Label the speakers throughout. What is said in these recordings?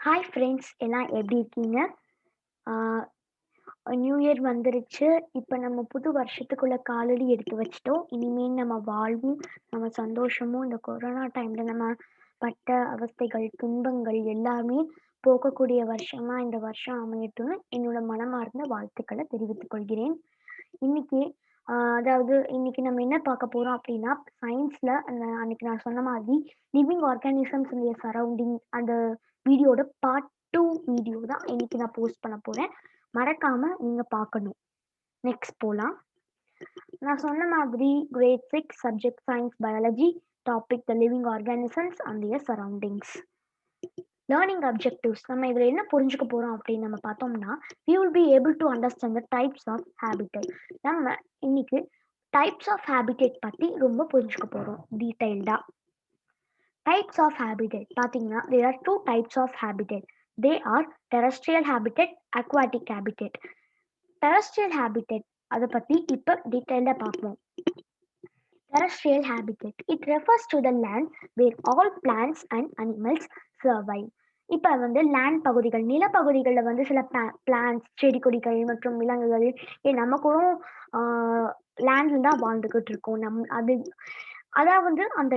Speaker 1: Hi friends எல்லாம் எப்படி இருக்கீங்க? ஆ நியூ இயர் வந்துருச்சு. இப்ப நம்ம புது வருஷத்துக்குள்ள காலடி எடுத்து வச்சுட்டோம். இனிமேல் நம்ம வாழ்வும், நம்ம சந்தோஷமும் இந்த கொரோனா டைம்ல நம்ம பட்ட அவஸ்தைகள், துன்பங்கள் எல்லாமே போகக்கூடிய வருஷமா இந்த வருஷம் அமையட்டும்னு என்னோட மனமார்ந்த வாழ்த்துக்கள தெரிவித்துக் கொள்கிறேன். இன்னைக்கு அதாவது இன்னைக்கு நம்ம என்ன பார்க்க போறோம் அப்படின்னா, சயின்ஸ்ல அன்னைக்கு நான் சொன்ன மாதிரி living organisms in their surrounding அந்த வீடியோட பார்ட் 2 வீடியோ தான் இன்னைக்கு நான் போஸ்ட் பண்ண போறேன். மறக்காம நீங்க பார்க்கணும். நெக்ஸ்ட் போலாம். நான் சொன்ன மாதிரி grade 6 subject science biology topic the living organisms and their surroundings. Learning objectives நம்ம இதில் என்ன புரிஞ்சுக்க போகிறோம் அப்படின்னு நம்ம பார்த்தோம்னா, we will be able to understand the types of habitat. நம்ம இன்னைக்கு டைப்ஸ் ஆஃப் ஹேபிடேட் பற்றி ரொம்ப புரிஞ்சுக்க போகிறோம் டீட்டெயில்டாக. டைப்ஸ் ஆஃப் ஹேபிடேட் பார்த்தீங்கன்னா, there are two types of habitat. They are terrestrial habitat, aquatic habitat. terrestrial habitat அதை பற்றி இப்போ டீட்டெயில்டாக பார்ப்போம். Terrestrial habitat. It refers to the land where all plants and animals survive. இப்போ வந்து லேண்ட் பகுதிகள், நிலப்பகுதிகளில் வந்து சில பிளான்ட்ஸ், செடி கொடிகள் மற்றும் விலங்குகள் நம்ம கூட லேண்ட்ல தான் வாழ்ந்துகிட்டு இருக்கோம். அது அதாவது அந்த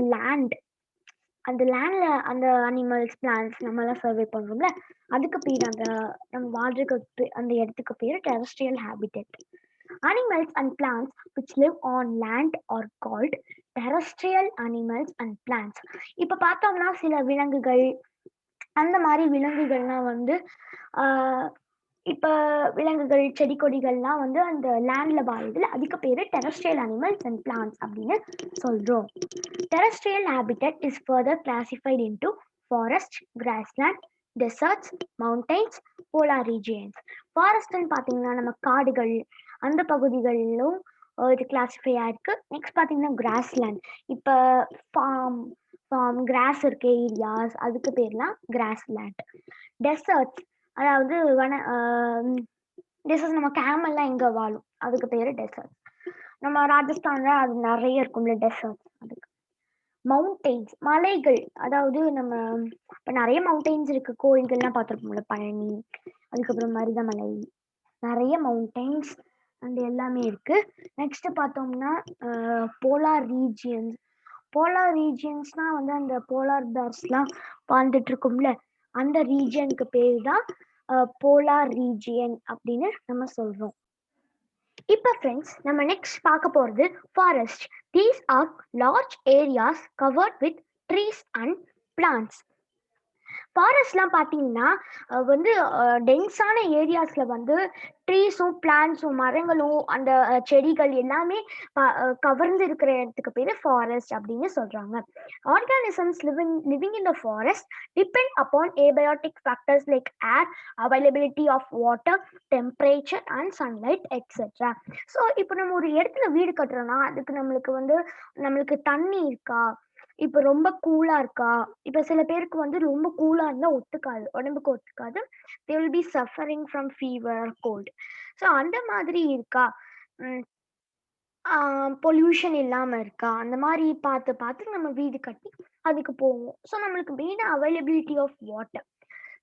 Speaker 1: லேண்ட்ல அந்த அனிமல்ஸ், பிளான்ட்ஸ் நம்மலாம் சர்வே பண்றோம்ல, அதுக்கு பேர் அந்த நம்ம வாழ்றதுக்கு அந்த இடத்துக்கு பேர் terrestrial habitat. Animals and plants which live on land are called terrestrial animals and plants. இப்ப பார்த்தோம்னா சில விலங்குகள், அந்த மாதிரி விலங்குகள்லாம் வந்து ஆஹ் இப்ப விலங்குகள், செடி கொடிகள்லாம் வந்து அந்த லேண்ட்ல வாழுதுல, அதுக்கு பேரு டெரஸ்ட்ரியல் அனிமல்ஸ் அண்ட் பிளான்ட்ஸ் அப்படின்னு சொல்றோம். Terrestrial habitat is further classified into forest, grassland, deserts, mountains, polar regions. ஃபாரஸ்ட்னு பார்த்தீங்கன்னா நம்ம காடுகள் அந்த பகுதிகளிலும் இது கிளாஸிஃபை ஆயிருக்கு. நெக்ஸ்ட் பார்த்தீங்கன்னா கிராஸ்லேண்ட். இப்போ ஃபார்ம் ஃபார்ம் கிராஸ் இருக்க ஏரியாஸ், அதுக்கு பேர்லாம் கிராஸ்லேண்ட். டெசர்ட்ஸ் அதாவது டெசர்ட்ஸ் நம்ம கேமல்லாம் எங்கே வாழும், அதுக்கு பேர் டெசர்ட்ஸ். நம்ம ராஜஸ்தான்ல அது நிறைய இருக்கும்ல டெசர்ட்ஸ், அதுக்கு. மவுண்டெயின்ஸ் மலைகள், அதாவது நம்ம இப்போ நிறைய மவுண்டெயின்ஸ் இருக்கு, கோயில்கள்லாம் பார்த்துருப்போம்ல, பழனி, அதுக்கப்புறம் மருதமலை, நிறைய மவுண்டெயின்ஸ் அண்ட் எல்லாமே இருக்கு. நெக்ஸ்ட் பார்த்தோம்னா போலார் ரீஜியன்ஸ். போலார் ரீஜியன்ஸ்னா வந்து அந்த போலார் பேர்ஸ்லாம் வாழ்ந்துட்டு இருக்கும்ல, அந்த ரீஜியனுக்கு பேர் தான் போலார் ரீஜியன் அப்படின்னு நம்ம சொல்றோம். இப்போ ஃப்ரெண்ட்ஸ் நம்ம நெக்ஸ்ட் பார்க்க போகிறது forest. These are large areas covered with trees and plants. ஃபாரஸ்ட்லாம் பார்த்தீங்கன்னா வந்து டென்ஸான ஏரியாஸில் வந்து ட்ரீஸும் பிளான்ட்ஸும் மரங்களும் அந்த செடிகள் எல்லாமே கவர்ந்து இருக்கிற இடத்துக்கு பேர் ஃபாரஸ்ட் அப்படின்னு சொல்கிறாங்க. Organisms living in the forest depend upon abiotic factors like air, availability of water, temperature and sunlight etcetera. So இப்போ நம்ம ஒரு இடத்துல வீடு கட்டுறோம்னா அதுக்கு நம்மளுக்கு தண்ணி இருக்கா, இப்போ ரொம்ப கூலா இருக்கா, இப்போ சில பேருக்கு வந்து ரொம்ப கூலா இருந்தா ஒத்துக்காது, உடம்புக்கு ஒத்துக்காது. they will be suffering from fever or cold. So அந்த மாதிரி இருக்கா, பொல்யூஷன் இல்லாம இருக்கா, அந்த மாதிரி பார்த்து பார்த்து நம்ம வீடு கட்டி அதுக்கு போவோம். ஸோ நம்மளுக்கு main availability of water.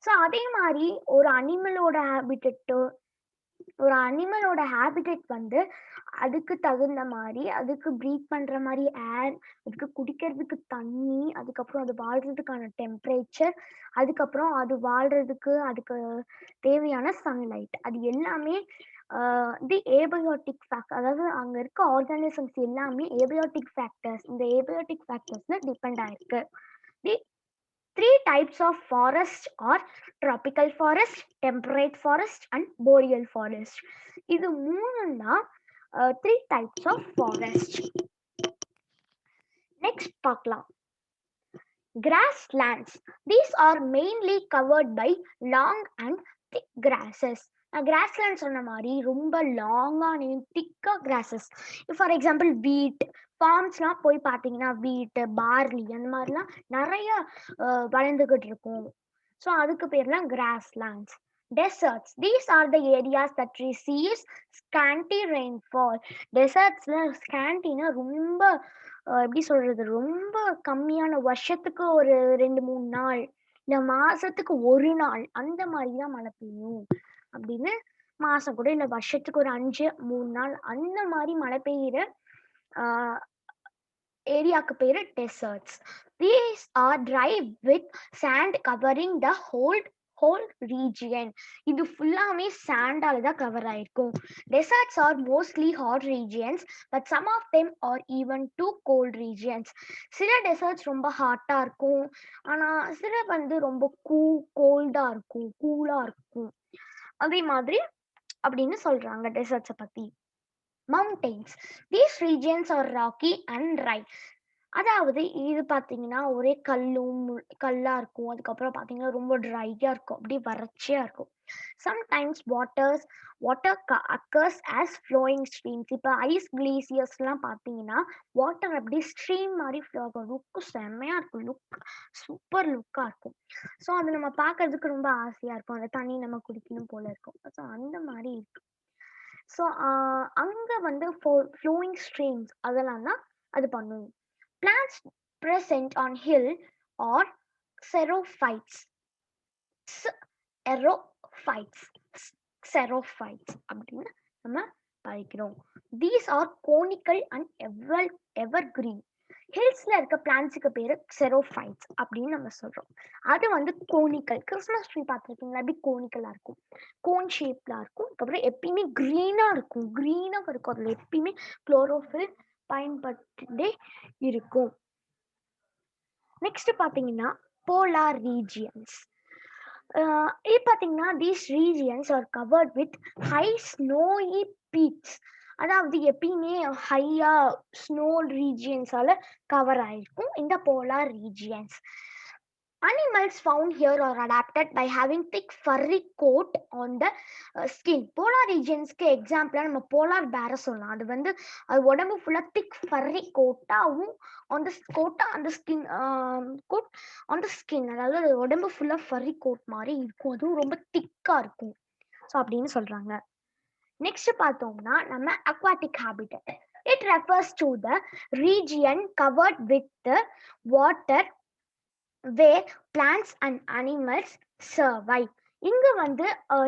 Speaker 1: So அதே மாதிரி ஒரு அனிமலோட ஹேபிடேட் வந்து அதுக்கு தகுந்த மாதிரி, அதுக்கு ப்ரீத் பண்ற மாதிரி ஏர், அதுக்கு குடிக்கிறதுக்கு தண்ணி, அதுக்கப்புறம் அது வாழ்றதுக்கான டெம்பரேச்சர், அதுக்கப்புறம் அது வாழ்றதுக்கு அதுக்கு தேவையான சன்லைட், அது எல்லாமே தி ஏபயோட்டிக் ஃபேக்டர், அதாவது அங்க இருக்க ஆர்கானிசம்ஸ் எல்லாமே ஏபயோட்டிக் ஃபேக்டர்ஸ், இந்த ஏபயோட்டிக் ஃபேக்டர்ஸ்ல டிபெண்ட் ஆயிருக்கு. The three types of forest are tropical forest, temperate forest and boreal forest. இது மூணும் தான் three types of forest. Next பார்க்கலாம். Grasslands. These are mainly covered by long and thick grasses. Grassland சொன்ன மாதிரி ரொம்ப லாங்கான திக்கா கிராசஸ். ஃபார் எக்ஸாம்பிள் வீட் ஃபார்ம்ஸ்லாம் போய் பார்த்தீங்கன்னா வீட்டு, பார்லி அந்த மாதிரிலாம் நிறைய வளர்ந்துக்கிட்டு இருக்கும். ஸோ அதுக்கு பேர்லாம் grasslands. Deserts. These are the areas that receives scanty rainfall. டெசர்ட்ஸ்ல ஸ்கேண்டினா ரொம்ப எப்படி சொல்றது, ரொம்ப கம்மியான, வருஷத்துக்கு ஒரு 2-3 நாள் இல்ல மாசத்துக்கு 1 நாள் அந்த மாரி தான் மழை பெய்யும் அப்படின்னு மாசம் கூட இல்ல வருஷத்துக்கு ஒரு 5, 3 நாள் அந்த மாரி மழை பெய்யிற ஆ ஏரியாக்கு பேரு desserts. These are dry with sand covering the whole region. இது ஃபுல்லாமே சாண்டால தான் கவர் ஆயிருக்கும். Deserts are mostly hot regions, but some of them are even too cold regions. சில டெசர்ட்ஸ் ரொம்ப ஹாட்டா இருக்கும். ஆனா சில வந்து ரொம்ப கோல்டா இருக்கும், கூலா இருக்கும். அதே மாதிரி அப்படின்னு சொல்றாங்க டெசர்ட்ஸ பத்தி. Mountains. These regions are rocky and dry. அதாவது இது பார்த்தீங்கன்னா, ஒரே கல்லா இருக்கும். அதுக்கப்புறம் பார்த்தீங்கன்னா, ரொம்ப ட்ரையா இருக்கும். அப்படியே வறட்சியா இருக்கும். Sometimes water occurs as flowing streams. இப்ப ஐஸ் கிளேசியர்ஸ்லாம் பார்த்தீங்கன்னா, வாட்டர் அப்படியே ஸ்ட்ரீம் மாரி ஃப்ளோ ஆகும். லுக் செம்மையா இருக்கும். சூப்பர் லுக்கா இருக்கும். ஸோ, அது நம்ம பார்க்கறதுக்கு ரொம்ப ஆசையா இருக்கும். அந்த தண்ணி நம்ம குடிக்கணும் போல இருக்கும். ஸோ, அந்த மாரி இருக்கு. ஸோ, அங்க வந்து ஃப்ளோயிங் ஸ்ட்ரீம்ஸ் அதெல்லாம் தான் அது பண்ணும். Plants present on hill or xerophytes. Xerophytes. Xerophytes அப்படின்னு நம்ம படிக்கிறோம். These are conical and evergreen. ஹில்ஸ்ல இருக்க பிளான்ட்ஸுக்கு பேரு செரோஃபைட்ஸ் அப்படின்னு நம்ம சொல்றோம். அது வந்து கோனிக்கல். கிறிஸ்மஸ் ட்ரீ பார்த்துருக்கீங்களா? அப்படி கோனிக்கலா இருக்கும். கோன் ஷேப்ல இருக்கும். அதுக்கப்புறம் எப்பயுமே கிரீனா இருக்கும். கிரீனா இருக்கும். அதுல எப்பயுமே குளோரோஃபில் பயன்பட்டுட்டே இருக்கும். நெக்ஸ்ட் பாத்தீங்கன்னா போலார் ரீஜியன்ஸ். இது பாத்தீங்கன்னா these regions R covered with high snowy peaks. அதாவது எப்பயுமே ஹையா ஸ்னோ ரீஜியன்ஸால கவர் ஆயிருக்கும் இந்த polar regions. Animals found here are adapted by having thick furry coat on the skin. Polar regionsக்கு எக்ஸாம்பிளா நம்ம போலார் பேர சொல்லலாம். அது வந்து அது உடம்பு ஃபுல்லா திக் ஃபர்ரி கோட்டாவும் அந்த skin coat on the skin, அதாவது அது உடம்பு ஃபுல்லா ஃபர்ரி கோட் மாதிரி இருக்கும். அதுவும் ரொம்ப திக்கா இருக்கும். ஸோ அப்படின்னு சொல்றாங்க. நெக்ஸ்ட் பார்த்தோம்னா நம்ம aquatic habitat. It refers to the region covered with the water where plants and animals survive. இங்க வந்து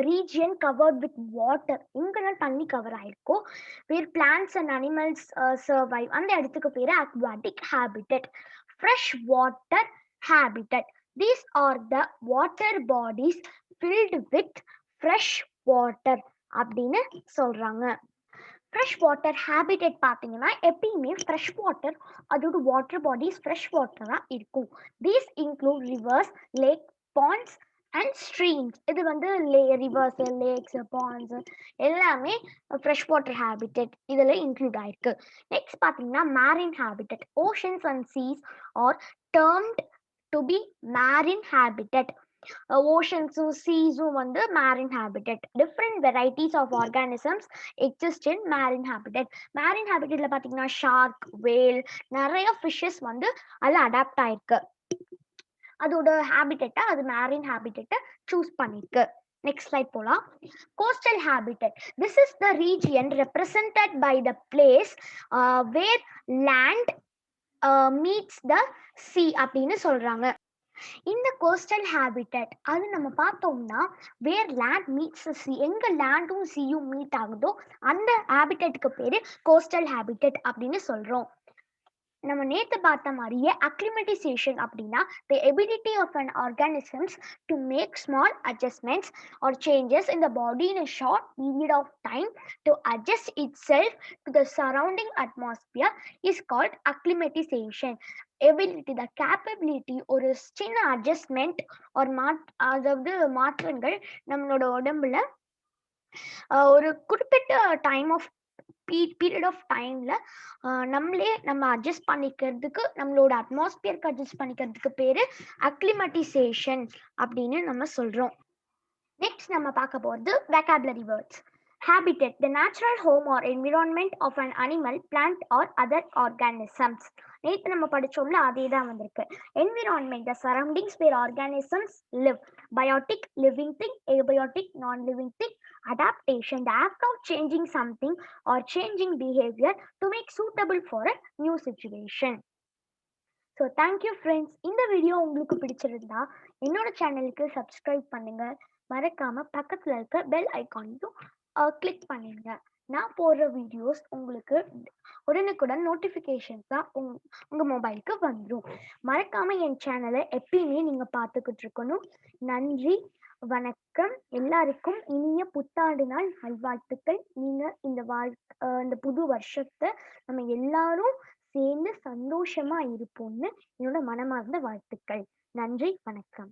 Speaker 1: region covered with water, இங்கெல்லாம் தண்ணி கவர் ஆயிருக்கும். where plants and animals survive, அந்த இடத்துக்கு பேரு aquatic habitat. Fresh water habitat. These are the water bodies filled with fresh water அப்படின்னு சொல்றாங்க. ஃப்ரெஷ் வாட்டர் ஹேபிட்டட் பார்த்தீங்கன்னா எப்பயுமே ஃப்ரெஷ் வாட்டர், அதோட வாட்டர் பாடிஸ் ஃப்ரெஷ் வாட்டராக இருக்கும். These include rivers, lake, ponds and streams. இது வந்து ரிவர்ஸ், லேக்ஸ், பாண்ட்ஸ் எல்லாமே ஃப்ரெஷ் வாட்டர் ஹேபிட்டட் இதில் இன்க்ளூட் ஆயிருக்கு. நெக்ஸ்ட் பார்த்தீங்கன்னா marine habitat. Oceans and seas are termed to be marine habitat. ஓஷன்ஸும் சீஸும் வந்து marine habitat. Different varieties of organisms exist in marine habitat. Marine ஹேபிட்டட்ல பார்த்தீங்கன்னா ஷார்க், வேல், நிறைய ஃபிஷ்ஷஸ் வந்து அதில் அடாப்ட் ஆயிருக்கு. அதோட ஹேபிட்டட்டை அது மேரின் ஹேபிட்டட்டை சூஸ் பண்ணிருக்கு. நெக்ஸ்ட் ஸ்லைட் போலாம். Coastal habitat. This is the region represented by the place where land meets the sea அப்படின்னு சொல்றாங்க. இந்த கோஸ்டல் ஹேபிட்டட் அது நம்ம பார்த்தோம்னா வேர் லேண்ட் மீட்ஸ் சி, எங்க லேண்டும் சியும் மீட் ஆகுதோ அந்த ஹேபிட்டட்டுக்கு பேரு கோஸ்டல் ஹேபிட்டட் அப்படின்னு சொல்றோம். நம்ம நேத்து பார்த்த மாதிரியே அக்ளிமடைசேஷன் அப்படின்னா the ability of an organisms to make small adjustments or changes in the body in a short period of time to adjust itself to the surrounding atmosphere is called acclimatization. Ability, the capability, ஒரு சின்ன adjustment ஒரு அதாவது மாற்றங்கள் நம்மளோட உடம்புல ஒரு குறிப்பிட்ட time of period of டைம்ல நம்ம அட்ஜஸ்ட் பண்ணிக்கிறதுக்கு, நம்மளோட அட்மாஸ்பியருக்கு அட்ஜஸ்ட் பண்ணிக்கிறதுக்கு பேரு அக்ளிமடைசேஷன் அப்படின்னு நம்ம சொல்றோம். நெக்ஸ்ட் நம்ம பார்க்க போறது vocabulary words. Habitat, the natural home or environment of an animal, plant or other organisms. நேற்று நம்ம படிச்சோம்ல அதே தான் வந்திருக்கு. Environment, the surroundings where organisms live. Biotic, living thing. Abiotic, non-living thing. Adaptation, the act of changing something or changing behavior to make suitable for a new situation. So thank you friends. இந்த video உங்களுக்கு பிடிச்சிருந்தா என்னோட சேனலுக்கு subscribe பண்ணுங்க. மறக்காம பக்கத்துல இருக்க bell ஐகானையும் click பண்ணிடுங்க. நான் போடுற வீடியோஸ் உங்களுக்கு உடனுக்குடன் நோட்டிஃபிகேஷன்ஸா உங்க மொபைலுக்கு வந்துரும். மறக்காம என் சேனலை எப்பயுமே நீங்க பார்த்துக்கிட்டு இருக்கணும். நன்றி, வணக்கம். எல்லாருக்கும் இனிய புத்தாண்டு நாள் நல்வாழ்த்துக்கள். நீங்க இந்த புது வருஷத்தை நம்ம எல்லாரும் சேர்ந்து சந்தோஷமா இருப்போம்னு என்னோட மனமார்ந்த வாழ்த்துக்கள். நன்றி, வணக்கம்.